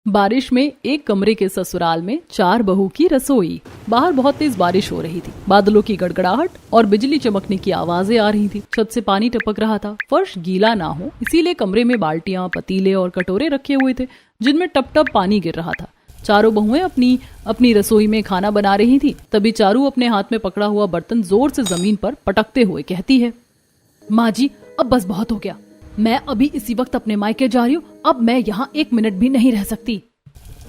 बारिश में एक कमरे के ससुराल में 4 बहू की रसोई। बाहर बहुत तेज बारिश हो रही थी। बादलों की गड़गड़ाहट और बिजली चमकने की आवाजें आ रही थी। छत से पानी टपक रहा था। फर्श गीला ना हो इसीलिए कमरे में बाल्टियां, पतीले और कटोरे रखे हुए थे जिनमें टप टप पानी गिर रहा था। चारों बहुएं अपनी अपनी रसोई में खाना बना रही थी। तभी चारू अपने हाथ में पकड़ा हुआ बर्तन जोर से जमीन पर पटकते हुए कहती है, माँ जी अब बस बहुत हो गया। मैं अभी इसी वक्त अपने मायके जा रही हूँ। अब मैं यहाँ 1 मिनट भी नहीं रह सकती।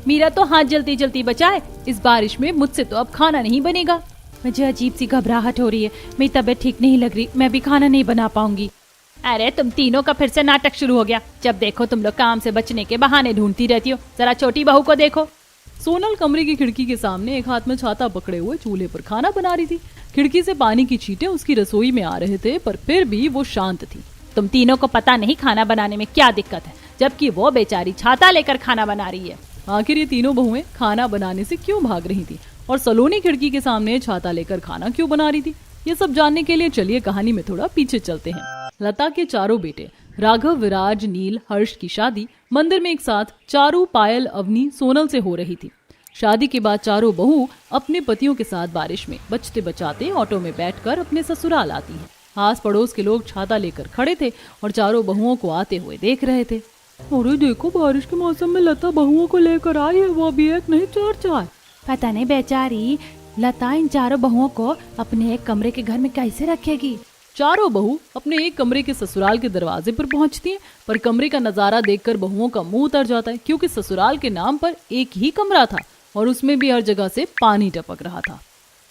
मेरा तो हाथ जल्दी जल्दी बचाए। इस बारिश में मुझसे तो अब खाना नहीं बनेगा। मुझे अजीब सी घबराहट हो रही है। मेरी तबीयत ठीक नहीं लग रही। मैं भी खाना नहीं बना पाऊंगी। अरे तुम तीनों का फिर से नाटक शुरू हो गया। जब देखो तुम लोग काम से बचने के बहाने ढूंढती रहती हो। जरा छोटी बहू को देखो। सोनल कमरे की खिड़की के सामने एक हाथ में छाता पकड़े हुए चूल्हे पर खाना बना रही थी। खिड़की से पानी की छींटें उसकी रसोई में आ रहे थे, पर फिर भी वो शांत थी। तुम तीनों को पता नहीं खाना बनाने में क्या दिक्कत है, जबकि वो बेचारी छाता लेकर खाना बना रही है। आखिर ये तीनों बहुएं खाना बनाने से क्यों भाग रही थी और सलोनी खिड़की के सामने छाता लेकर खाना क्यों बना रही थी, ये सब जानने के लिए चलिए कहानी में थोड़ा पीछे चलते हैं। लता के चारों बेटे राघव, विराज, नील, हर्ष की शादी मंदिर में एक साथ चारू, पायल, अवनी, सोनल से हो रही थी। शादी के बाद चारों बहू अपने पतियों के साथ बारिश में बचते बचाते ऑटो में बैठकर अपने ससुराल आती हैं। आस पड़ोस के लोग छाता लेकर खड़े थे और चारों बहुओं को आते हुए देख रहे थे। अरे देखो, बारिश के मौसम में लता बहुओं को लेकर आई है, वो भी एक नहीं 4-4। पता नहीं बेचारी लता इन चारों बहुओं को अपने एक कमरे के घर में कैसे रखेगी। चारों बहू अपने एक कमरे के ससुराल के दरवाजे पर पहुंचती हैं, पर कमरे का नजारा देखकर बहुओं का मुंह उतर जाता है, क्योंकि ससुराल के नाम पर एक ही कमरा था और उसमें भी हर जगह से पानी टपक रहा था।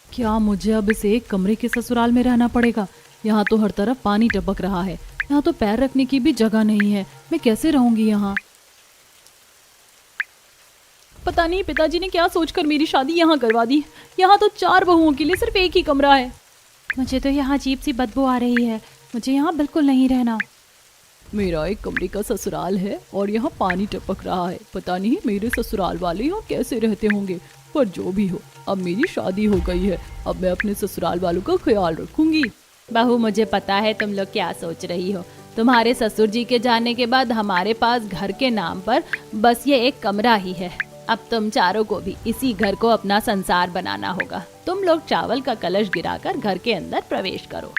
क्या मुझे अब इस एक कमरे के ससुराल में रहना पड़ेगा? यहाँ तो हर तरफ पानी टपक रहा है। यहाँ तो पैर रखने की भी जगह नहीं है। मैं कैसे रहूंगी यहाँ? पता नहीं पिताजी ने क्या सोचकर मेरी शादी यहाँ करवा दी। यहाँ तो 4 बहुओं के लिए सिर्फ एक ही कमरा है। मुझे तो यहाँ अजीब सी बदबू आ रही है। मुझे यहाँ बिल्कुल नहीं रहना। मेरा एक कमरे का ससुराल है और यहाँ पानी टपक रहा है। पता नहीं मेरे ससुराल वाले यहाँ कैसे रहते होंगे, पर जो भी हो अब मेरी शादी हो गई है। अब मैं अपने ससुराल वालों का ख्याल रखूंगी। बहू, मुझे पता है तुम लोग क्या सोच रही हो। तुम्हारे ससुर जी के जाने के बाद हमारे पास घर के नाम पर बस ये एक कमरा ही है। अब तुम चारों को भी इसी घर को अपना संसार बनाना होगा। तुम लोग चावल का कलश गिराकर घर के अंदर प्रवेश करो।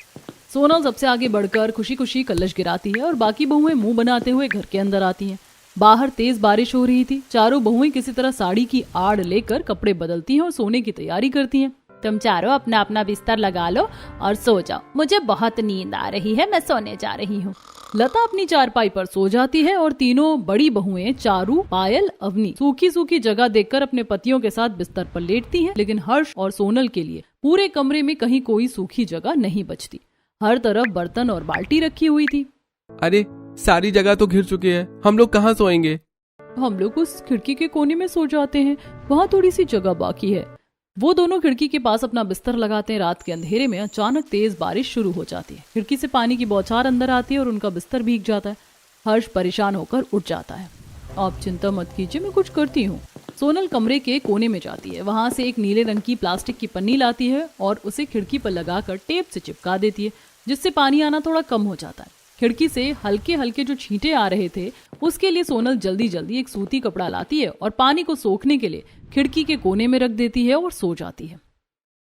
सोनल सबसे आगे बढ़कर खुशी खुशी कलश गिराती है और बाकी बहुएं मुंह बनाते हुए घर के अंदर आती हैं। बाहर तेज बारिश हो रही थी। चारों बहुएं किसी तरह साड़ी की आड़ लेकर कपड़े बदलती हैं और सोने की तैयारी करती हैं। तुम चारों अपना अपना बिस्तर लगा लो और सो जाओ। मुझे बहुत नींद आ रही है, मैं सोने जा रही हूँ। लता अपनी चारपाई पर सो जाती है और तीनों बड़ी बहुएं चारू, पायल, अवनी सूखी सूखी जगह देखकर अपने पतियों के साथ बिस्तर पर लेटती हैं। लेकिन हर्ष और सोनल के लिए पूरे कमरे में कहीं कोई सूखी जगह नहीं बचती। हर तरफ बर्तन और बाल्टी रखी हुई थी। अरे सारी जगह तो घिर चुकी है, हम लोग कहाँ सोएंगे? हम लोग उस खिड़की के कोने में सो जाते हैं, वहाँ थोड़ी सी जगह बाकी है। वो दोनों खिड़की के पास अपना बिस्तर लगाते हैं। रात के अंधेरे में अचानक तेज बारिश शुरू हो जाती है। खिड़की से पानी की बौछार अंदर आती है और उनका बिस्तर भीग जाता है। हर्ष परेशान होकर उठ जाता है। आप चिंता मत कीजिए, मैं कुछ करती हूँ। सोनल कमरे के कोने में जाती है। वहां से एक नीले रंग की प्लास्टिक की पन्नी लाती है और उसे खिड़की पर लगाकर टेप से चिपका देती है, जिससे पानी आना थोड़ा कम हो जाता है। खिड़की से हल्के हल्के जो छींटे आ रहे थे, उसके लिए सोनल जल्दी जल्दी एक सूती कपड़ा लाती है और पानी को सोखने के लिए खिड़की के कोने में रख देती है और सो जाती है।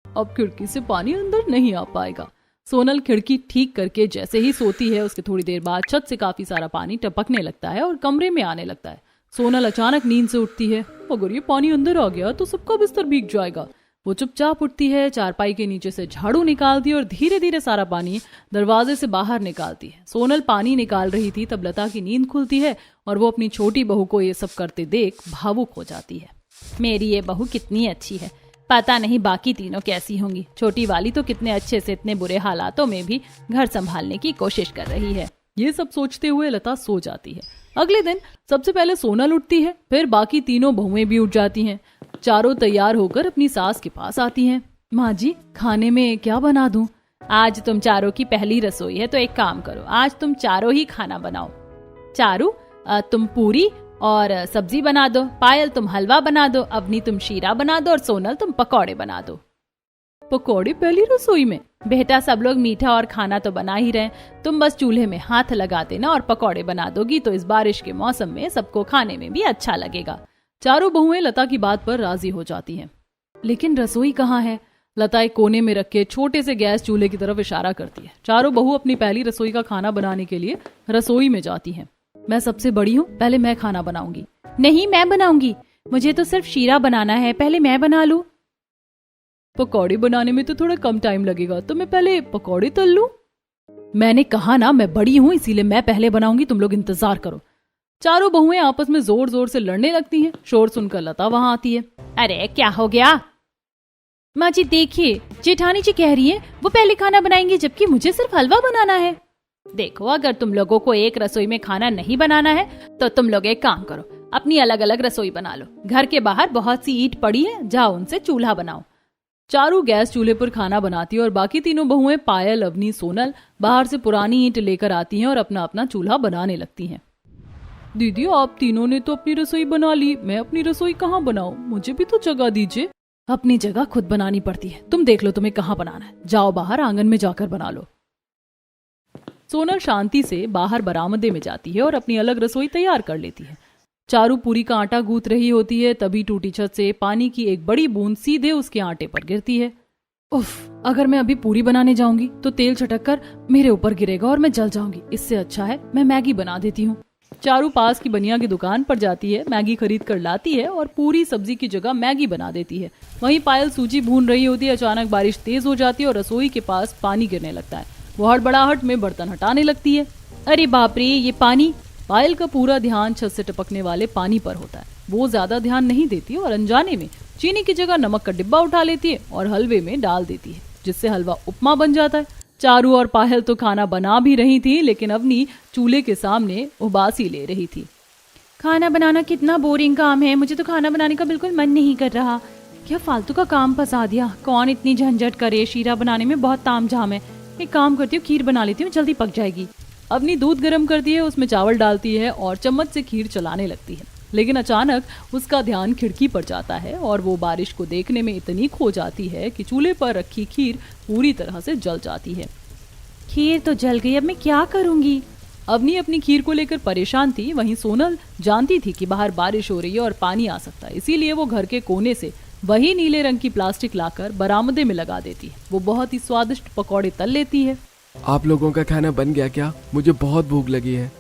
अब खिड़की से पानी अंदर नहीं आ पाएगा। सोनल खिड़की ठीक करके जैसे ही सोती है, उसके थोड़ी देर बाद छत से काफी सारा पानी टपकने लगता है और कमरे में आने लगता है। सोनल अचानक नींद से उठती है। अगर ये पानी अंदर आ गया तो सबका बिस्तर भीग जाएगा। वो चुपचाप उठती है, चारपाई के नीचे से झाड़ू निकालती है और धीरे धीरे सारा पानी दरवाजे से बाहर निकालती है। सोनल पानी निकाल रही थी तब लता की नींद खुलती है और वो अपनी छोटी बहू को ये सब करते देख भावुक हो जाती है। मेरी ये बहू कितनी अच्छी है। पता नहीं बाकी तीनों कैसी होंगी। छोटी वाली तो कितने अच्छे से इतने बुरे हालातों में भी घर संभालने की कोशिश कर रही है। ये सब सोचते हुए लता सो जाती है। अगले दिन सबसे पहले सोनल उठती है, फिर बाकी तीनों बहुएं भी उठ जाती हैं। चारों तैयार होकर अपनी सास के पास आती हैं। माँ जी, खाने में क्या बना दूं? आज तुम चारों की पहली रसोई है, तो एक काम करो, आज तुम चारों ही खाना बनाओ। चारू, तुम पूरी और सब्जी बना दो। पायल, तुम हलवा बना दो। अवनी, तुम शीरा बना दो और सोनल, तुम पकौड़े बना दो। पकौड़े पहली रसोई में? बेटा, सब लोग मीठा और खाना तो बना ही रहे, तुम बस चूल्हे में हाथ लगा देना और पकौड़े बना दोगी तो इस बारिश के मौसम में सबको खाने में भी अच्छा लगेगा। चारों बहुएं लता की बात पर राजी हो जाती हैं। लेकिन रसोई कहाँ है? लता एक कोने में रखे छोटे से गैस चूल्हे की तरफ इशारा करती है। चारों बहू अपनी पहली रसोई का खाना बनाने के लिए रसोई में जाती हैं। मैं सबसे बड़ी हूँ, पहले मैं खाना बनाऊंगी। नहीं, मैं बनाऊंगी। मुझे तो सिर्फ शीरा बनाना है, पहले मैं बना लूं। पकौड़े बनाने में तो थोड़ा कम टाइम लगेगा, तो मैं पहले पकौड़े तल लूं। मैंने कहा ना मैं बड़ी हूँ, इसीलिए मैं पहले बनाऊंगी, तुम लोग इंतजार करो। चारों बहुएं आपस में जोर जोर से लड़ने लगती हैं। शोर सुनकर लता वहां आती है। अरे क्या हो गया? माँ जी देखिए, जेठानी जी कह रही है वो पहले खाना बनाएंगे, जबकि मुझे सिर्फ हलवा बनाना है। देखो, अगर तुम लोगों को एक रसोई में खाना नहीं बनाना है तो तुम लोग एक काम करो, अपनी अलग अलग रसोई बना लो। घर के बाहर बहुत सी ईंट पड़ी है, जाओ उनसे चूल्हा बनाओ। चारू गैस चूल्हे पर खाना बनाती है और बाकी तीनों बहुएं पायल, अवनी, सोनल बाहर से पुरानी ईंट लेकर आती हैं और अपना अपना चूल्हा बनाने लगती हैं। दीदी, आप तीनों ने तो अपनी रसोई बना ली, मैं अपनी रसोई कहाँ बनाऊं? मुझे भी तो जगह दीजिए। अपनी जगह खुद बनानी पड़ती है, तुम देख लो तुम्हें कहाँ बनाना है, जाओ बाहर आंगन में जाकर बना लो। सोनल शांति से बाहर बरामदे में जाती है और अपनी अलग रसोई तैयार कर लेती है। चारू पूरी का आटा गूंथ रही होती है, तभी टूटी छत से पानी की एक बड़ी बूंद सीधे उसके आटे पर गिरती है। उफ, अगर मैं अभी पूरी बनाने जाऊंगी तो तेल छटक कर मेरे ऊपर गिरेगा और मैं जल जाऊंगी। इससे अच्छा है मैं मैगी बना देती हूँ। चारू पास की बनिया की दुकान पर जाती है, मैगी खरीद कर लाती है और पूरी सब्जी की जगह मैगी बना देती है। वहीं पायल सूजी भून रही होती है। अचानक बारिश तेज हो जाती है और रसोई के पास पानी गिरने लगता है। वो हड़बड़ाहट में बर्तन हटाने लगती है। अरे बाप रे, ये पानी! पायल का पूरा ध्यान छत से टपकने वाले पानी पर होता है। वो ज्यादा ध्यान नहीं देती और अनजाने में चीनी की जगह नमक का डिब्बा उठा लेती है और हलवे में डाल देती है, जिससे हलवा उपमा बन जाता है। चारू और पायल तो खाना बना भी रही थी, लेकिन अवनी चूल्हे के सामने उबासी ले रही थी। खाना बनाना कितना बोरिंग काम है, मुझे तो खाना बनाने का बिल्कुल मन नहीं कर रहा। क्या फालतू का काम फंसा दिया, कौन इतनी झंझट करे, शीरा बनाने में बहुत तामझाम है। एक काम करती हूँ, खीर बना लेती हूँ, जल्दी पक जाएगी। अवनी दूध गर्म करती है, उसमें चावल डालती है और चम्मच से खीर चलाने लगती है। लेकिन अचानक उसका ध्यान खिड़की पर जाता है और वो बारिश को देखने में इतनी खो जाती है कि चूल्हे पर रखी खीर पूरी तरह से जल जाती है। खीर तो जल गई, अब मैं क्या करूंगी? अवनी अपनी खीर को लेकर परेशान थी। वहीं सोनल जानती थी कि बाहर बारिश हो रही है और पानी आ सकता है, इसीलिए वो घर के कोने से वही नीले रंग की प्लास्टिक लाकर बरामदे में लगा देती है। वो बहुत ही स्वादिष्ट पकौड़े तल लेती है। आप लोगों का खाना बन गया क्या? मुझे बहुत भूख लगी है।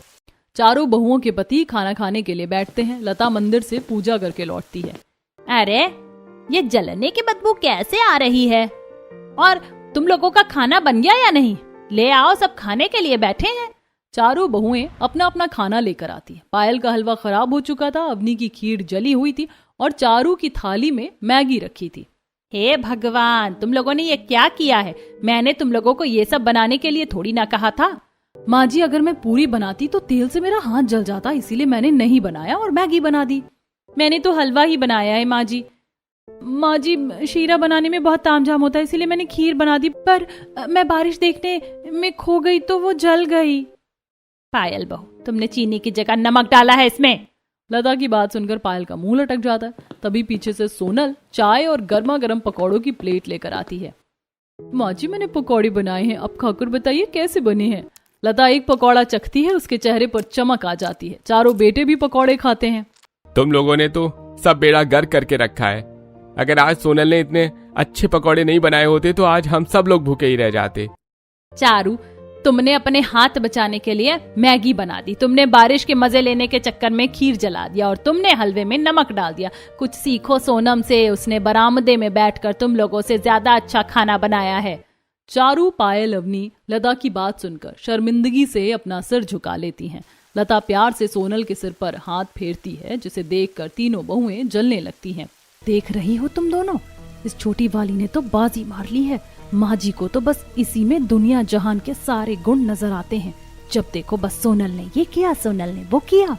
चारों बहुओं के पति खाना खाने के लिए बैठते हैं। लता मंदिर से पूजा करके लौटती है। अरे, ये जलने की बदबू कैसे आ रही है? और तुम लोगों का खाना बन गया या नहीं? ले आओ, सब खाने के लिए बैठे हैं। चारों बहुएं अपना अपना खाना लेकर आती है। पायल का हलवा खराब हो चुका था, अवनी की खीर जली हुई थी और चारू की थाली में मैगी रखी थी। हे भगवान, तुम लोगों ने ये क्या किया है? मैंने तुम लोगों को ये सब बनाने के लिए थोड़ी ना कहा था। माँ जी, अगर मैं पूरी बनाती तो तेल से मेरा हाथ जल जाता, इसीलिए मैंने नहीं बनाया और मैगी बना दी। मैंने तो हलवा ही बनाया है माँ जी। माँ जी, शीरा बनाने में बहुत तामझाम होता है, इसीलिए मैंने खीर बना दी, पर मैं बारिश देखने में खो गई तो वो जल गई। पायल बहू, तुमने चीनी की जगह नमक डाला है इसमें। लता की बात सुनकर पायल का मुंह लटक जाता है। तभी पीछे से सोनल चाय और गर्मा गर्म पकौड़ों की प्लेट लेकर आती है। माँ जी, मैंने पकौड़े बनाए हैं, अब खाकर बताइए कैसे बने हैं। लता एक पकौड़ा चखती है, उसके चेहरे पर चमक आ जाती है। चारों बेटे भी पकौड़े खाते हैं। तुम लोगों ने तो सब बेड़ा गर्क करके रखा है। अगर आज सोनल ने इतने अच्छे पकौड़े नहीं बनाए होते तो आज हम सब लोग भूखे ही रह जाते। चारू, तुमने अपने हाथ बचाने के लिए मैगी बना दी, तुमने बारिश के मजे लेने के चक्कर में खीर जला दिया और तुमने हलवे में नमक डाल दिया। कुछ सीखो सोनम से, उसने बरामदे में बैठकर तुम लोगों से ज्यादा अच्छा खाना बनाया है। चारू, पायल, अवनी लता की बात सुनकर शर्मिंदगी से अपना सिर झुका लेती हैं। लता प्यार से सोनल के सिर पर हाथ फेरती है, जिसे देखकर तीनों बहुएं जलने लगती हैं। देख रही हो तुम दोनों, इस छोटी वाली ने तो बाजी मार ली है। माँ जी को तो बस इसी में दुनिया जहान के सारे गुण नजर आते हैं। जब देखो बस सोनल ने ये किया, सोनल ने वो किया।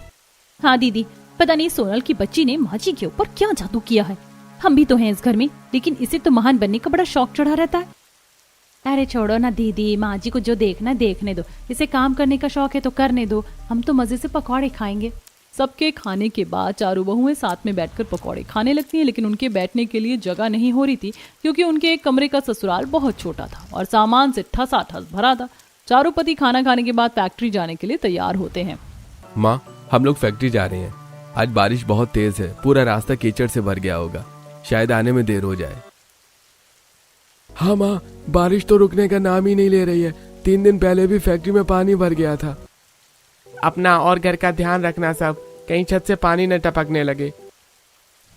हाँ दीदी, पता नहीं सोनल की बच्ची ने माँ जी के ऊपर क्या जादू किया है। हम भी तो हैं इस घर में, लेकिन इसे तो महान बनने का बड़ा शौक चढ़ा रहता है। अरे छोड़ो ना दीदी, माँ जी को जो देखना है देखने दो, इसे काम करने का शौक है तो करने दो, हम तो मजे से पकौड़े खाएंगे। सबके खाने के बाद चारों बहुएं साथ में बैठकर पकौड़े खाने लगती हैं, लेकिन उनके बैठने के लिए जगह नहीं हो रही थी, क्योंकि उनके एक कमरे का ससुराल बहुत छोटा था और सामान से ठसाठस भरा था। चारों पति खाना खाने के बाद फैक्ट्री जाने के लिए तैयार होते हैं। माँ, हम लोग फैक्ट्री जा रहे हैं, आज बारिश बहुत तेज है, पूरा रास्ता कीचड़ से भर गया होगा, शायद आने में देर हो जाए। हाँ माँ, बारिश तो रुकने का नाम ही नहीं ले रही है। 3 दिन पहले भी फैक्ट्री में पानी भर गया था। अपना और घर का ध्यान रखना सब, कहीं छत से पानी न टपकने लगे।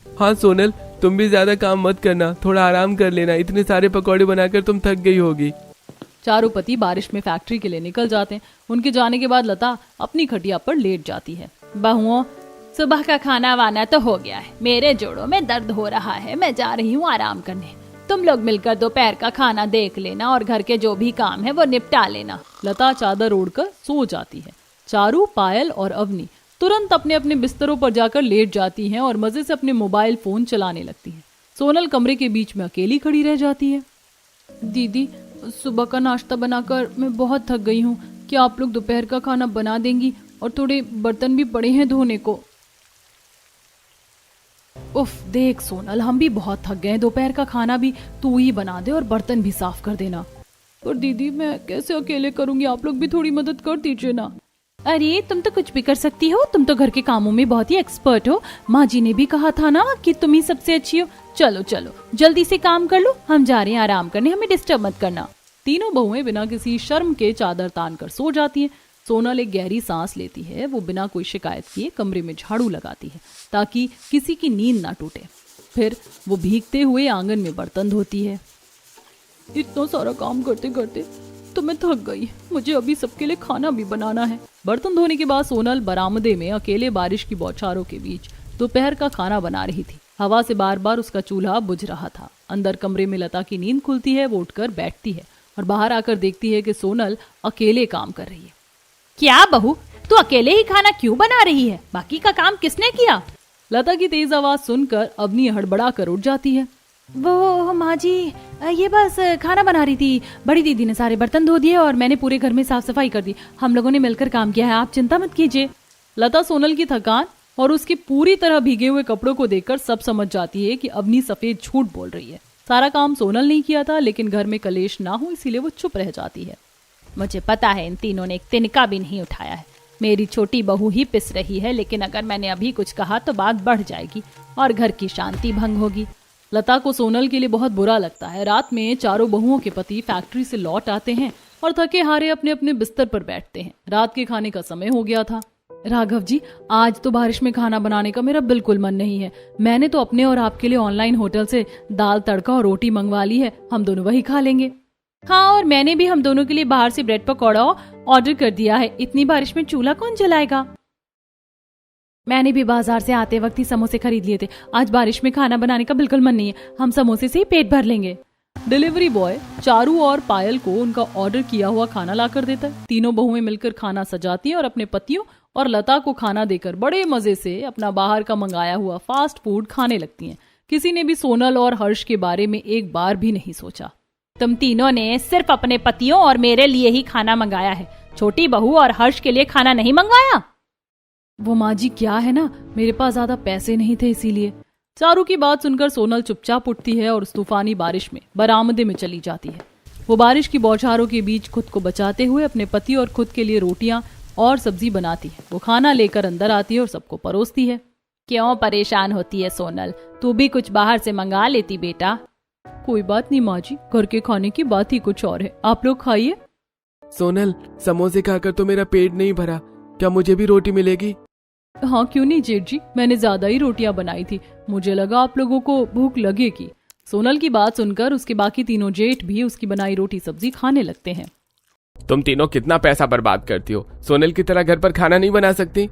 हाँ सोनल, तुम भी ज्यादा काम मत करना, थोड़ा आराम कर लेना, इतने सारे पकौड़े बनाकर तुम थक गई होगी। चारों पति बारिश में फैक्ट्री के लिए निकल जाते हैं। उनके जाने के बाद लता अपनी खटिया पर लेट जाती है। बहुओं, सुबह का खाना वाना तो हो गया है, मेरे जोड़ों में दर्द हो रहा है, मैं जा रही हूँ आराम करने। तुम लोग मिलकर दोपहर का खाना देख लेना और घर के जो भी काम है वो निपटा लेना। लता चादर ओढ़कर सो जाती है। चारू, पायल और अवनी तुरंत अपने अपने बिस्तरों पर जाकर लेट जाती हैं और मजे से अपने मोबाइल फोन चलाने लगती हैं। सोनल कमरे के बीच में अकेली खड़ी रह जाती है। दीदी, सुबह का नाश्ता बनाकर मैं बहुत थक गई हूँ, क्या आप लोग दोपहर का खाना बना देंगी? और थोड़े बर्तन भी पड़े हैं धोने को। उफ, देख सोनल, हम भी बहुत थक गए हैं, दोपहर का खाना भी तू ही बना दे और बर्तन भी साफ कर देना। पर दीदी मैं कैसे अकेले करूंगी, आप लोग भी थोड़ी मदद कर दीजिए ना। अरे तुम तो कुछ भी कर सकती हो, तुम तो घर के कामों में बहुत ही एक्सपर्ट हो। माँ जी ने भी कहा था ना कि तुम ही सबसे अच्छी हो। चलो चलो जल्दी से काम कर लो, हम जा रहे हैं आराम करने, हमें डिस्टर्ब मत करना। तीनों बहुएं बिना किसी शर्म के चादर तान कर सो जाती हैं। सोनल एक गहरी सांस लेती है। वो बिना कोई शिकायत किए कमरे में झाड़ू लगाती है ताकि किसी की नींद ना टूटे। फिर वो भीगते हुए आंगन में बर्तन धोती है। इतना सारा काम करते करते तो मैं थक गई, मुझे अभी सबके लिए खाना भी बनाना है। बर्तन धोने के बाद सोनल बरामदे में अकेले बारिश की बौछारों के बीच दोपहर का खाना बना रही थी। हवा से बार बार उसका चूल्हा बुझ रहा था। अंदर कमरे में लता की नींद खुलती है। वो उठकर बैठती है और बाहर आकर देखती है कि सोनल अकेले काम कर रही है। क्या बहू, तू अकेले ही खाना क्यों बना रही है? बाकी का काम किसने किया? लता की तेज आवाज सुनकर अवनी हड़बड़ा कर उठ जाती है। वो माँ जी, ये बस खाना बना रही थी। बड़ी दीदी ने सारे बर्तन धो दिए और मैंने पूरे घर में साफ सफाई कर दी। हम लोगों ने मिलकर काम किया है, आप चिंता मत कीजिए। लता सोनल की थकान और उसके पूरी तरह भीगे हुए कपड़ों को देखकर सब समझ जाती है कि अवनी सफेद झूठ बोल रही है। सारा काम सोनल ने किया था, लेकिन घर में कलेश ना हो इसीलिए वो चुप रह जाती है। मुझे पता है इन तीनों ने एक तिनका भी नहीं उठाया है। मेरी छोटी बहू ही पिस रही है, लेकिन अगर मैंने अभी कुछ कहा तो बात बढ़ जाएगी और घर की शांति भंग होगी। लता को सोनल के लिए बहुत बुरा लगता है। रात में चारों बहुओं के पति फैक्ट्री से लौट आते हैं और थके हारे अपने अपने बिस्तर पर बैठते हैं। रात के खाने का समय हो गया था। राघव जी, आज तो बारिश में खाना बनाने का मेरा बिल्कुल मन नहीं है। मैंने तो अपने और आपके लिए ऑनलाइन होटल से दाल तड़का और रोटी मंगवा ली है, हम दोनों वही खा लेंगे। हाँ, और मैंने भी हम दोनों के लिए बाहर से ब्रेड पकौड़ा ऑर्डर कर दिया है। इतनी बारिश में चूल्हा कौन जलाएगा? मैंने भी बाजार से आते वक्त ही समोसे खरीद लिए थे। आज बारिश में खाना बनाने का बिल्कुल मन नहीं है, हम समोसे से ही पेट भर लेंगे। डिलीवरी बॉय चारू और पायल को उनका ऑर्डर किया हुआ खाना लाकर देता है। तीनों बहुएं मिलकर खाना सजाती हैं और अपने पतियों और लता को खाना देकर बड़े मजे से अपना बाहर का मंगाया हुआ फास्ट फूड खाने लगती हैं। किसी ने भी सोनल और हर्ष के बारे में एक बार भी नहीं सोचा। तुम तीनों ने सिर्फ अपने पतियों और मेरे लिए ही खाना मंगाया है, छोटी बहू और हर्ष के लिए खाना नहीं मंगवाया। वो माँ जी, क्या है ना, मेरे पास ज्यादा पैसे नहीं थे इसीलिए। चारू की बात सुनकर सोनल चुपचाप उठती है और उस तूफानी बारिश में बरामदे में चली जाती है। वो बारिश की बौछारों के बीच खुद को बचाते हुए अपने पति और खुद के लिए रोटियां और सब्जी बनाती है। वो खाना लेकर अंदर आती है और सबको परोसती है। क्यों परेशान होती है सोनल, तू भी कुछ बाहर से मंगा लेती बेटा। कोई बात नहीं माँ जी, घर के खाने की बात ही कुछ और है, आप लोग खाइए। सोनल, समोसे खाकर तो मेरा पेट नहीं भरा, क्या मुझे भी रोटी मिलेगी? हाँ क्यों नहीं जेठ जी, मैंने ज्यादा ही रोटियां बनाई थी, मुझे लगा आप लोगों को भूख लगेगी। सोनल की बात सुनकर उसके बाकी तीनों जेठ भी उसकी बनाई रोटी सब्जी खाने लगते हैं। तुम तीनों कितना पैसा बर्बाद करती हो, सोनल की तरह घर पर खाना नहीं बना सकती?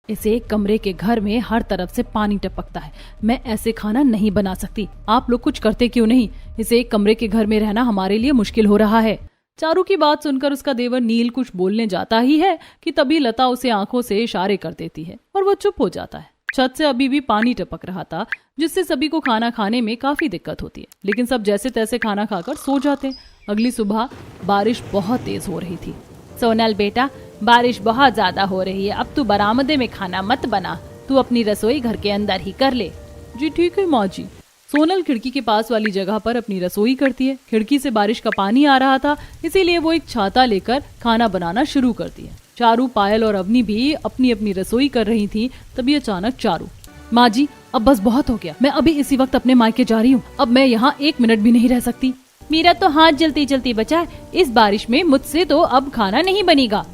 इस एक कमरे के घर में हर तरफ से पानी टपकता है, मैं ऐसे खाना नहीं बना सकती। आप लोग कुछ करते क्यों नहीं? इस एक कमरे के घर में रहना हमारे लिए मुश्किल हो रहा है। चारू की बात सुनकर उसका देवर नील कुछ बोलने जाता ही है कि तभी लता उसे आंखों से इशारे कर देती है और वो चुप हो जाता है। छत से अभी भी पानी टपक रहा था, जिससे सभी को खाना खाने में काफी दिक्कत होती है, लेकिन सब जैसे तैसे खाना खाकर सो जाते। अगली सुबह बारिश बहुत तेज हो रही थी। सोनल बेटा, बारिश बहुत ज्यादा हो रही है, अब तू बरामदे में खाना मत बना, तू अपनी रसोई घर के अंदर ही कर ले। जी ठीक है माँ जी। सोनल खिड़की के पास वाली जगह पर अपनी रसोई करती है। खिड़की से बारिश का पानी आ रहा था, इसीलिए वो एक छाता लेकर खाना बनाना शुरू करती है। चारू, पायल और अवनी भी अपनी अपनी रसोई कर रही थी। तभी अचानक चारू, माँ जी अब बस बहुत हो गया, मैं अभी इसी वक्त अपने मायके जा रही हूँ, अब मैं यहाँ 1 मिनट भी नहीं रह सकती। मेरा तो हाथ जलती जलती बचा है, इस बारिश में मुझसे तो अब खाना नहीं बनेगा।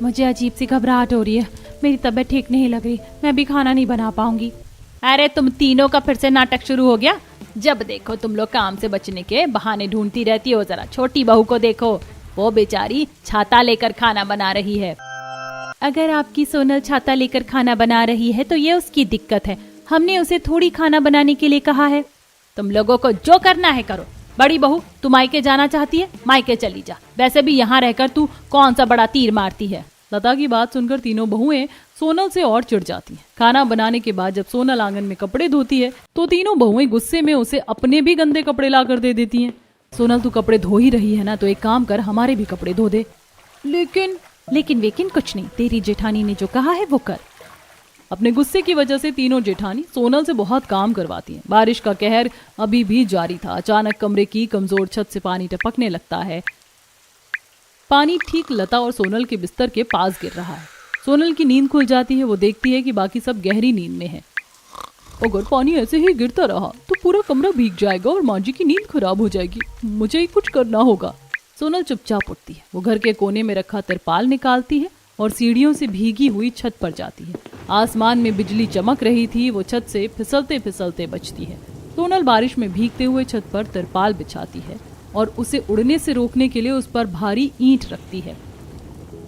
मुझे अजीब सी घबराहट हो रही है, मेरी तबीयत ठीक नहीं लग रही, मैं भी खाना नहीं बना पाऊंगी। अरे तुम तीनों का फिर से नाटक शुरू हो गया। जब देखो तुम लोग काम से बचने के बहाने ढूंढती रहती हो। जरा छोटी बहू को देखो, वो बेचारी छाता लेकर खाना बना रही है। अगर आपकी सोनल छाता लेकर खाना बना रही है तो ये उसकी दिक्कत है, हमने उसे थोड़ी खाना बनाने के लिए कहा है। तुम लोगों को जो करना है करो। बड़ी बहू तू मायके जाना चाहती है, मायके चली जा, वैसे भी यहाँ रहकर तू कौन सा बड़ा तीर मारती है। लता की बात सुनकर तीनों बहुएं सोनल से और चिढ़ जाती हैं। खाना बनाने के बाद जब सोनल आंगन में कपड़े धोती है तो तीनों बहुएं गुस्से में उसे अपने भी गंदे कपड़े ला कर दे देती हैं। सोनल तू कपड़े धो ही रही है ना, तो एक काम कर, हमारे भी कपड़े धो दे। लेकिन कुछ नहीं, तेरी जेठानी ने जो कहा है वो कर। अपने गुस्से की वजह से तीनों जेठानी सोनल से बहुत काम करवाती हैं। बारिश का कहर अभी भी जारी था। अचानक कमरे की कमजोर छत से पानी टपकने लगता है। पानी ठीक लता और सोनल के बिस्तर के पास गिर रहा है। सोनल की नींद खुल जाती है। वो देखती है कि बाकी सब गहरी नींद में है। अगर पानी ऐसे ही गिरता रहा तो पूरा कमरा भीग जाएगा और माँ जी की नींद खराब हो जाएगी, मुझे ही कुछ करना होगा। सोनल चुपचाप उठती है। वो घर के कोने में रखा तिरपाल निकालती है और सीढ़ियों से भीगी हुई छत पर जाती है। आसमान में बिजली चमक रही थी। वो छत से फिसलते फिसलते बचती है। सोनल बारिश में भीगते हुए छत पर तिरपाल बिछाती है और उसे उड़ने से रोकने के लिए उस पर भारी ईंट रखती है।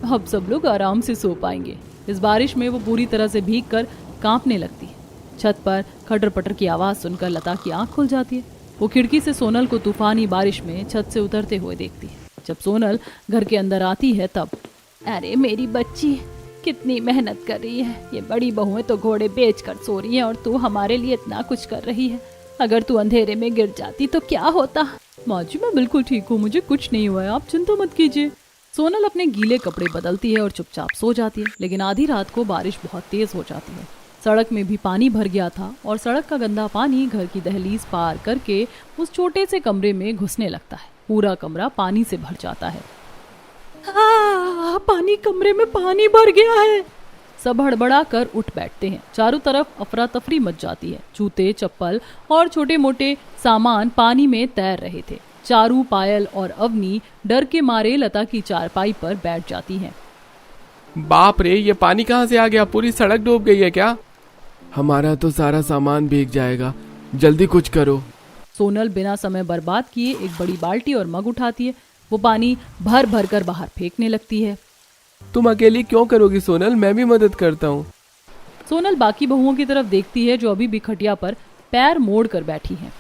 अब सब लोग आराम से सो पाएंगे। इस बारिश में वो पूरी तरह से भीग कर कांपने लगती है। छत पर खटर पटर की आवाज सुनकर लता की आंख खुल जाती है। वो खिड़की से सोनल को तूफानी बारिश में छत से उतरते हुए देखती है। जब सोनल घर के अंदर आती है तब, अरे मेरी बच्ची कितनी मेहनत कर रही है, ये बड़ी बहुएं तो घोड़े बेच कर सो रही हैं और तू हमारे लिए इतना कुछ कर रही है। अगर तू अंधेरे में गिर जाती तो क्या होता। माँ जी मैं बिल्कुल ठीक हूँ, मुझे कुछ नहीं हुआ है, आप चिंता मत कीजिए। सोनल अपने गीले कपड़े बदलती है और चुपचाप सो जाती है। लेकिन आधी रात को बारिश बहुत तेज हो जाती है। सड़क में भी पानी भर गया था और सड़क का गंदा पानी घर की दहलीज पार करके उस छोटे से कमरे में घुसने लगता है। पूरा कमरा पानी से भर जाता है। पानी, कमरे में पानी भर गया है। सब हड़बड़ा कर उठ बैठते हैं। चारों तरफ अफरा तफरी मच जाती है। जूते, चप्पल और छोटे मोटे सामान पानी में तैर रहे थे। चारू, पायल और अवनी डर के मारे लता की चारपाई पर बैठ जाती हैं। बाप रे, ये पानी कहाँ से आ गया? पूरी सड़क डूब गई है क्या? हमारा तो सारा सामान भीग जाएगा, जल्दी कुछ करो। सोनल बिना समय बर्बाद किए एक बड़ी बाल्टी और मग उठाती है। वो पानी भर भर कर बाहर फेंकने लगती है। तुम अकेली क्यों करोगी सोनल, मैं भी मदद करता हूँ। सोनल बाकी बहुओं की तरफ देखती है जो अभी भी खटिया पर पैर मोड़ कर बैठी हैं।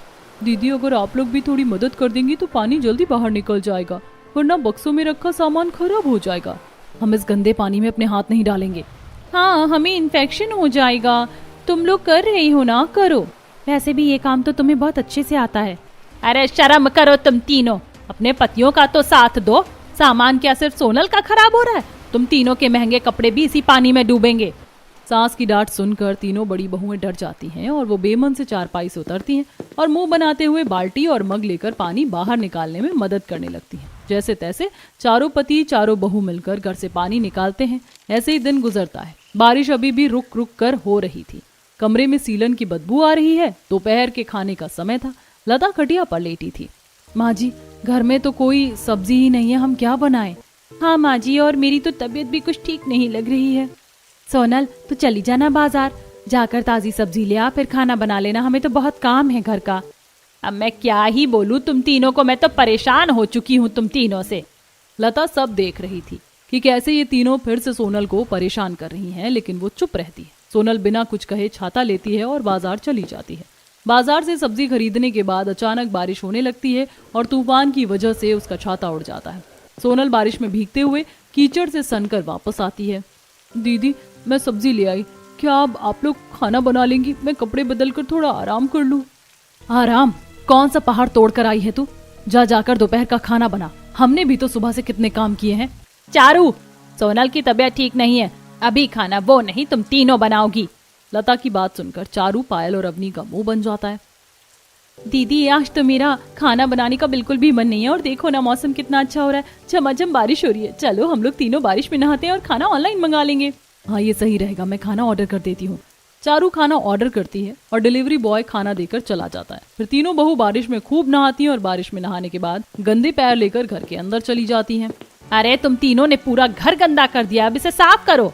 दीदी अगर आप लोग भी थोड़ी मदद कर देंगी तो पानी जल्दी बाहर निकल जाएगा, वरना बक्सों में रखा सामान खराब हो जाएगा। हम इस गंदे पानी में अपने हाथ नहीं डालेंगे। हाँ, हमें इन्फेक्शन हो जाएगा। तुम लोग कर रही हो ना, करो। वैसे भी ये काम तो तुम्हें बहुत अच्छे से आता है। अरे शर्म करो तुम तीनों, अपने पतियों का तो साथ दो। सामान क्या सिर्फ सोनल का खराब हो रहा है? तुम तीनों के महंगे कपड़े भी इसी पानी में डूबेंगे। सास की डांट सुनकर तीनों बड़ी बहुएं डर जाती हैं और वो बेमन से चारपाई से उतरती हैं और मुंह बनाते हुए बाल्टी और मग लेकर पानी बाहर निकालने में मदद करने लगती हैं। जैसे तैसे चारों पति चारों बहू मिलकर घर से पानी निकालते हैं। ऐसे ही दिन गुजरता है। बारिश अभी भी रुक रुक कर हो रही थी। कमरे में सीलन की बदबू आ रही है। दोपहर के खाने का समय था। लता खटिया पर लेटी थी। माँ जी, घर में तो कोई सब्जी ही नहीं है, हम क्या बनाएं? हाँ माँ जी, और मेरी तो तबीयत भी कुछ ठीक नहीं लग रही है। सोनल तू चली जाना बाजार, जाकर ताजी सब्जी ले आ, फिर खाना बना लेना, हमें तो बहुत काम है घर का। अब मैं क्या ही बोलूं तुम तीनों को, मैं तो परेशान हो चुकी हूँ तुम तीनों से। लता सब देख रही थी कि कैसे ये तीनों फिर से सोनल को परेशान कर रही हैं, लेकिन वो चुप रहती है। सोनल बिना कुछ कहे छाता लेती है और बाजार चली जाती है। बाजार से सब्जी खरीदने के बाद अचानक बारिश होने लगती है और तूफान की वजह से उसका छाता उड़ जाता है। सोनल बारिश में भीगते हुए कीचड़ से सनकर वापस आती है। दीदी मैं सब्जी ले आई, क्या अब आप लोग खाना बना लेंगी? मैं कपड़े बदल कर थोड़ा आराम कर लूं। आराम? कौन सा पहाड़ तोड़ कर आई है तू? जा जाकर दोपहर का खाना बना, हमने भी तो सुबह से कितने काम किए हैं। चारू, सोनल की तबीयत ठीक नहीं है, अभी खाना वो नहीं तुम तीनों बनाओगी। लता की बात सुनकर चारू, पायल और अवनी का मुंह बन जाता है। दीदी आज तो मेरा खाना बनाने का बिल्कुल भी मन नहीं है और देखो ना मौसम कितना अच्छा हो रहा है, झमाझम बारिश हो रही है। चलो हम लोग तीनों बारिश में नहाते हैं और खाना ऑनलाइन मंगा लेंगे। हाँ ये सही रहेगा, मैं खाना ऑर्डर कर देती हूँ। चारू खाना ऑर्डर करती है और डिलीवरी बॉय खाना देकर चला जाता है। फिर तीनों बहू बारिश में खूब नहाती हैं और बारिश में नहाने के बाद गंदे पैर लेकर घर के अंदर चली जाती हैं। अरे तुम तीनों ने पूरा घर गंदा कर दिया, अब इसे साफ करो।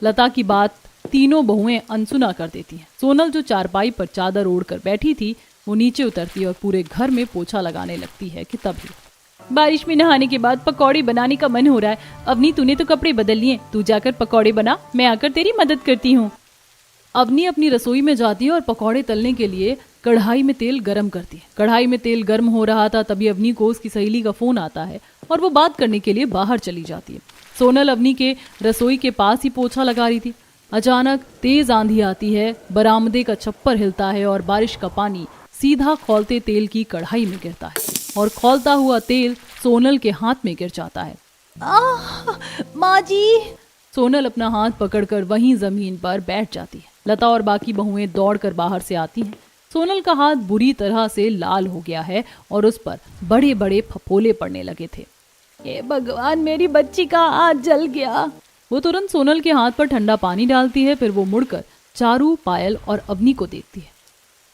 लता की बात तीनों बहुएं अनसुना कर देती हैं। सोनल जो चारपाई पर चादर ओढ़कर बैठी थी वो नीचे उतरती है और पूरे घर में पोछा लगाने लगती है कि तभी बारिश में नहाने के बाद पकौड़े बनाने का मन हो रहा है। अवनी तूने तो कपड़े बदल लिए, तू जाकर पकौड़े बना, मैं आकर तेरी मदद करती हूँ। अवनी अपनी रसोई में जाती है और पकौड़े तलने के लिए कढ़ाई में तेल गरम करती है। कढ़ाई में तेल गर्म हो रहा था तभी अवनी को उसकी सहेली का फोन आता है और वो बात करने के लिए बाहर चली जाती है। सोनल अवनी के रसोई के पास ही पोछा लगा रही थी। अचानक तेज आंधी आती है, बरामदे का छप्पर हिलता है और बारिश का पानी सीधा खौलते तेल की कढ़ाई में गिरता है और खौलता हुआ तेल सोनल के हाथ में गिर जाता है। माँ जी। सोनल अपना हाथ पकड़कर वहीं जमीन पर बैठ जाती है। लता और बाकी बहुएं दौड़कर बाहर से आती हैं। सोनल का हाथ बुरी तरह से लाल हो गया है और उस पर बड़े बड़े फफोले पड़ने लगे थे। हे भगवान, मेरी बच्ची का हाथ जल गया। वो तुरंत सोनल के हाथ पर ठंडा पानी डालती है। फिर वो मुड़कर चारू, पायल और अवनी को देखती है।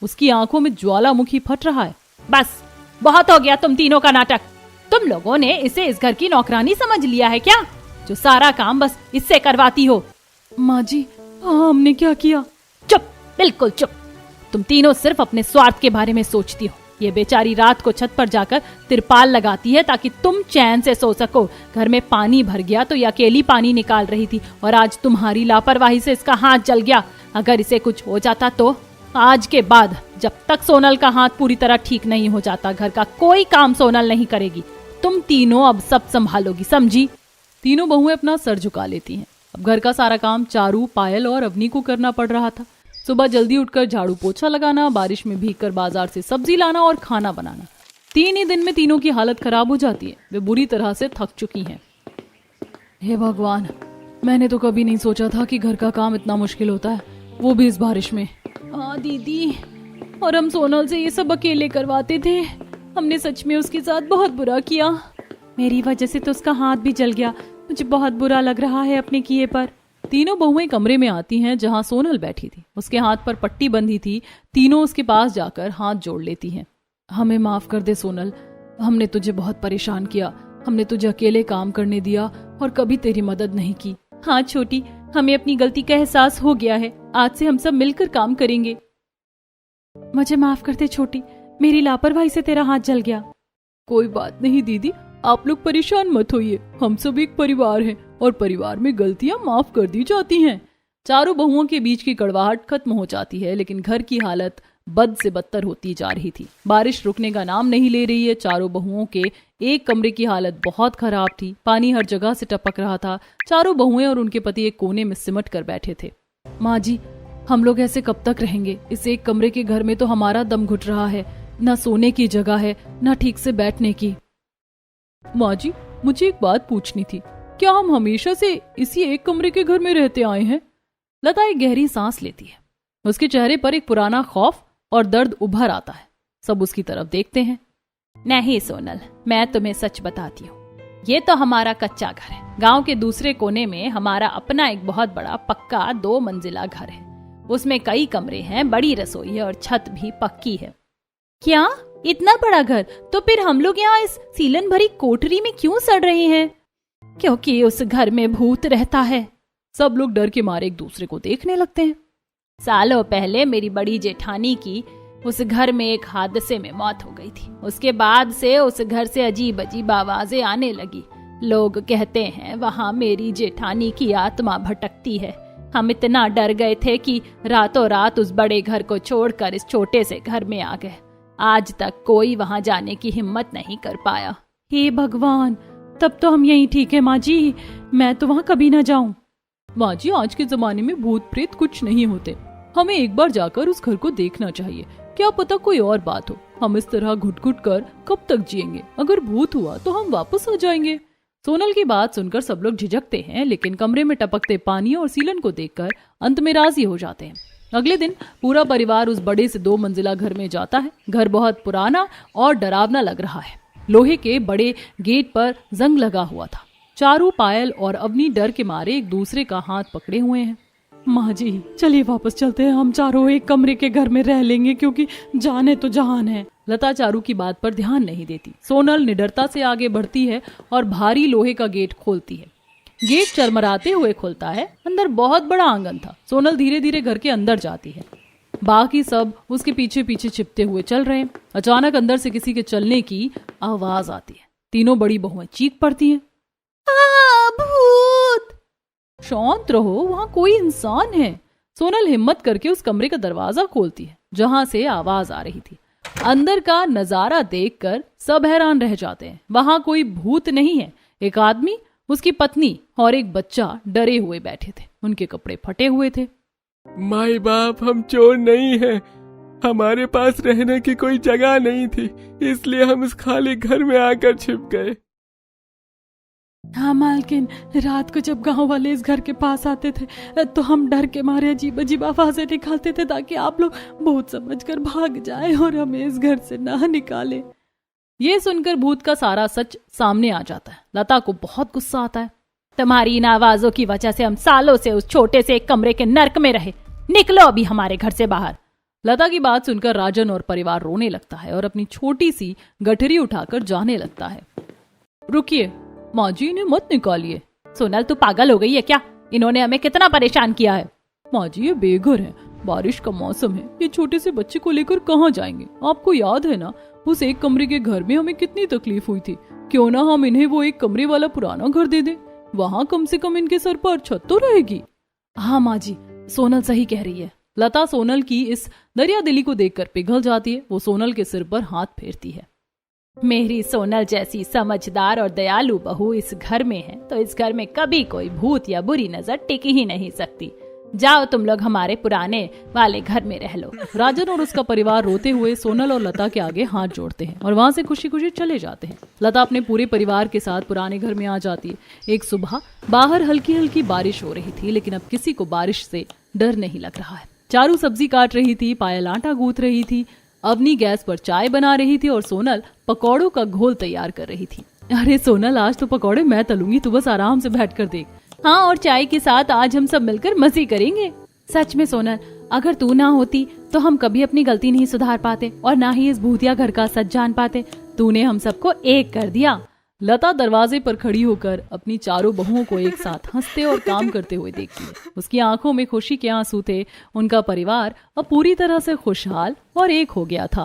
उसकी आंखों में ज्वालामुखी फट रहा है। बस बहुत हो गया तुम तीनों का नाटक। तुम लोगों ने इसे इस घर की नौकरानी समझ लिया है क्या, जो सारा काम बस इससे करवाती हो? माँ जी, हमने क्या किया? चुप, बिल्कुल चुप। तुम तीनों सिर्फ अपने स्वार्थ के बारे में सोचती हो। ये बेचारी रात को छत पर जाकर तिरपाल लगाती है ताकि तुम चैन से सो सको। घर में पानी भर गया तो ये अकेली पानी निकाल रही थी और आज तुम्हारी लापरवाही से इसका हाथ जल गया। अगर इसे कुछ हो जाता तो आज के बाद जब तक सोनल का हाथ पूरी तरह ठीक नहीं हो जाता घर का कोई काम सोनल नहीं करेगी। तुम तीनों अब सब संभालोगी, समझी? तीनों बहुएं अपना सर झुका लेती हैं। अब घर का सारा काम चारू, पायल और अवनी को करना पड़ रहा था। सुबह जल्दी उठकर झाड़ू पोछा लगाना, बारिश में भीगकर बाजार से सब्जी लाना और खाना बनाना। 3 ही दिन में तीनों की हालत खराब हो जाती है। वे बुरी तरह से थक चुकी हैं। हे भगवान, मैंने तो कभी नहीं सोचा था कि घर का काम इतना मुश्किल होता है, वो भी इस बारिश में। हाँ दीदी, और हम सोनल से ये सब अकेले करवाते थे। हमने सच में उसके साथ बहुत बुरा किया। मेरी वजह से तो उसका हाथ भी जल गया। मुझे बहुत बुरा लग रहा है अपने किए पर। तीनों बहुएं कमरे में आती हैं जहां सोनल बैठी थी। उसके हाथ पर पट्टी बंधी थी। तीनों उसके पास जाकर हाथ जोड़ लेती हैं। हमें माफ कर दे सोनल, हमने तुझे बहुत परेशान किया। हमने तुझे अकेले काम करने दिया और कभी तेरी मदद नहीं की। हाँ छोटी, हमें अपनी गलती का एहसास हो गया है। आज से हम सब मिलकर काम करेंगे। मुझे माफ कर दे छोटी, मेरी लापरवाही से तेरा हाथ जल गया। कोई बात नहीं दीदी, आप लोग परेशान मत होइए। हम सब एक परिवार हैं और परिवार में गलतियां माफ कर दी जाती हैं। चारों बहुओं के बीच की कड़वाहट खत्म हो जाती है, लेकिन घर की हालत बद से बदतर होती जा रही थी। बारिश रुकने का नाम नहीं ले रही है। चारों बहुओं के एक कमरे की हालत बहुत खराब थी। पानी हर जगह से टपक रहा था। चारों बहुएं और उनके पति एक कोने में सिमट कर बैठे थे। माँ जी, हम लोग ऐसे कब तक रहेंगे? इस एक कमरे के घर में तो हमारा दम घुट रहा है। न सोने की जगह है, न ठीक से बैठने की। माँ जी, मुझे एक बात पूछनी थी, क्या हम हमेशा से इसी एक कमरे के घर में रहते आए हैं? लता एक गहरी सांस लेती है। उसके चेहरे पर एक पुराना खौफ और दर्द उभर आता है। सब उसकी तरफ देखते हैं। नहीं सोनल, मैं तुम्हें सच बताती हूँ, ये तो हमारा कच्चा घर है। गांव के दूसरे कोने में हमारा अपना एक बहुत बड़ा पक्का 2 मंजिला घर है। उसमें कई कमरे हैं, बड़ी रसोई है और छत भी पक्की है। क्या इतना बड़ा घर? तो फिर हम लोग यहाँ इस सीलन भरी कोठरी में क्यों सड़ रहे हैं? क्योंकि उस घर में भूत रहता है। सब लोग डर के मारे एक दूसरे को देखने लगते हैं। सालों पहले मेरी बड़ी जेठानी की उस घर में एक हादसे में मौत हो गई थी। उसके बाद से उस घर से अजीब अजीब आवाजें आने लगी। लोग कहते हैं वहाँ मेरी जेठानी की आत्मा भटकती है। हम इतना डर गए थे कि रातों रात उस बड़े घर को छोड़कर इस छोटे से घर में आ गए। आज तक कोई वहाँ जाने की हिम्मत नहीं कर पाया। हे भगवान, तब तो हम यहीं ठीक है माँ जी। मैं तो वहाँ कभी ना जाऊं। माँ जी, आज के जमाने में भूत प्रेत कुछ नहीं होते। हमें एक बार जाकर उस घर को देखना चाहिए। क्या पता कोई और बात हो। हम इस तरह घुट घुट कर कब तक जिएंगे? अगर भूत हुआ तो हम वापस आ जाएंगे। सोनल की बात सुनकर सब लोग झिझकते हैं, लेकिन कमरे में टपकते पानी और सीलन को देखकर अंत में राजी हो जाते हैं। अगले दिन पूरा परिवार उस बड़े से 2 मंजिला घर में जाता है। घर बहुत पुराना और डरावना लग रहा है। लोहे के बड़े गेट पर जंग लगा हुआ था। चारू, पायल और अवनी डर के मारे एक दूसरे का हाथ पकड़े हुए हैं। माँ जी, चलिए वापस चलते हैं। हम चारों एक कमरे के घर में रह लेंगे, क्योंकि जाने तो जहान है। लता चारू की बात पर ध्यान नहीं देती। सोनल निडरता से आगे बढ़ती है और भारी लोहे का गेट खोलती है। गेट चरमराते हुए खुलता है। अंदर बहुत बड़ा आंगन था। सोनल धीरे धीरे घर के अंदर जाती है। बाकी सब उसके पीछे पीछे छिपते हुए चल रहे हैं। अचानक अंदर से किसी के चलने की आवाज आती है। तीनों बड़ी बहुएं चीख पड़ती हैं, भूत! शांत रहो, वहां कोई इंसान है। सोनल हिम्मत करके उस कमरे का दरवाजा खोलती है जहां से आवाज आ रही थी। अंदर का नजारा देखकर सब हैरान रह जाते हैं। वहां कोई भूत नहीं है। एक आदमी, उसकी पत्नी और एक बच्चा डरे हुए बैठे थे। उनके कपड़े फटे हुए थे। माई बाप, हम चोर नहीं हैं। हमारे पास रहने की कोई जगह नहीं थी, इसलिए हम इस खाली घर में आकर छिप गए। हाँ मालकिन, रात को जब गांव वाले इस घर के पास आते थे तो हम डर के मारे अजीब अजीब आवाजें निकालते थे, ताकि आप लोग भूत समझकर भाग जाए और हमें इस घर से ना निकाले। ये सुनकर भूत का सारा सच सामने आ जाता है। लता को बहुत गुस्सा आता है। तुम्हारी इन आवाजों की वजह से हम सालों से उस छोटे से एक कमरे के नर्क में रहे। निकलो अभी हमारे घर से बाहर। लता की बात सुनकर राजन और परिवार रोने लगता है और अपनी छोटी सी गठरी उठाकर जाने लगता है। रुकिए माँ जी, इन्हें मत निकालिए। सोनल, तू पागल हो गई है क्या? इन्होंने हमें कितना परेशान किया है। माँ जी, ये बेघर है, बारिश का मौसम है, ये छोटे से बच्चे को लेकर कहाँ जाएंगे? आपको याद है ना, उस एक कमरे के घर में हमें कितनी तकलीफ हुई थी। क्यों ना हम इन्हें वो एक कमरे वाला पुराना घर दे दें, वहाँ कम से कम इनके सर पर छत तो रहेगी। हाँ माँ जी, सोनल सही कह रही है। लता सोनल की इस दरिया दिली को देखकर पिघल जाती है। वो सोनल के सिर पर हाथ फेरती है। मेरी सोनल जैसी समझदार और दयालु बहू इस घर में है तो इस घर में कभी कोई भूत या बुरी नजर टिक ही नहीं सकती। जाओ तुम लोग हमारे पुराने वाले घर में रह लो। राजन और उसका परिवार रोते हुए सोनल और लता के आगे हाथ जोड़ते हैं और वहां से खुशी खुशी चले जाते हैं। लता अपने पूरे परिवार के साथ पुराने घर में आ जाती है। एक सुबह बाहर हल्की हल्की बारिश हो रही थी, लेकिन अब किसी को बारिश से डर नहीं लग रहा है। चारू सब्जी काट रही थी, पायल आटा गूंथ रही थी, अवनी गैस पर चाय बना रही थी और सोनल पकौड़ों का घोल तैयार कर रही थी। अरे सोनल, आज तो पकौड़े मैं तलूंगी, तू बस आराम से बैठ कर देख। हाँ, और चाय के साथ आज हम सब मिलकर मजे करेंगे। सच में सोनल, अगर तू ना होती तो हम कभी अपनी गलती नहीं सुधार पाते और ना ही इस भूतिया घर का सच जान पाते। तूने हम सबको एक कर दिया। लता दरवाजे पर खड़ी होकर अपनी चारों बहुओं को एक साथ हंसते और काम करते हुए देखती है। उसकी आंखों में खुशी के आंसू थे। उनका परिवार अब पूरी तरह से खुशहाल और एक हो गया था।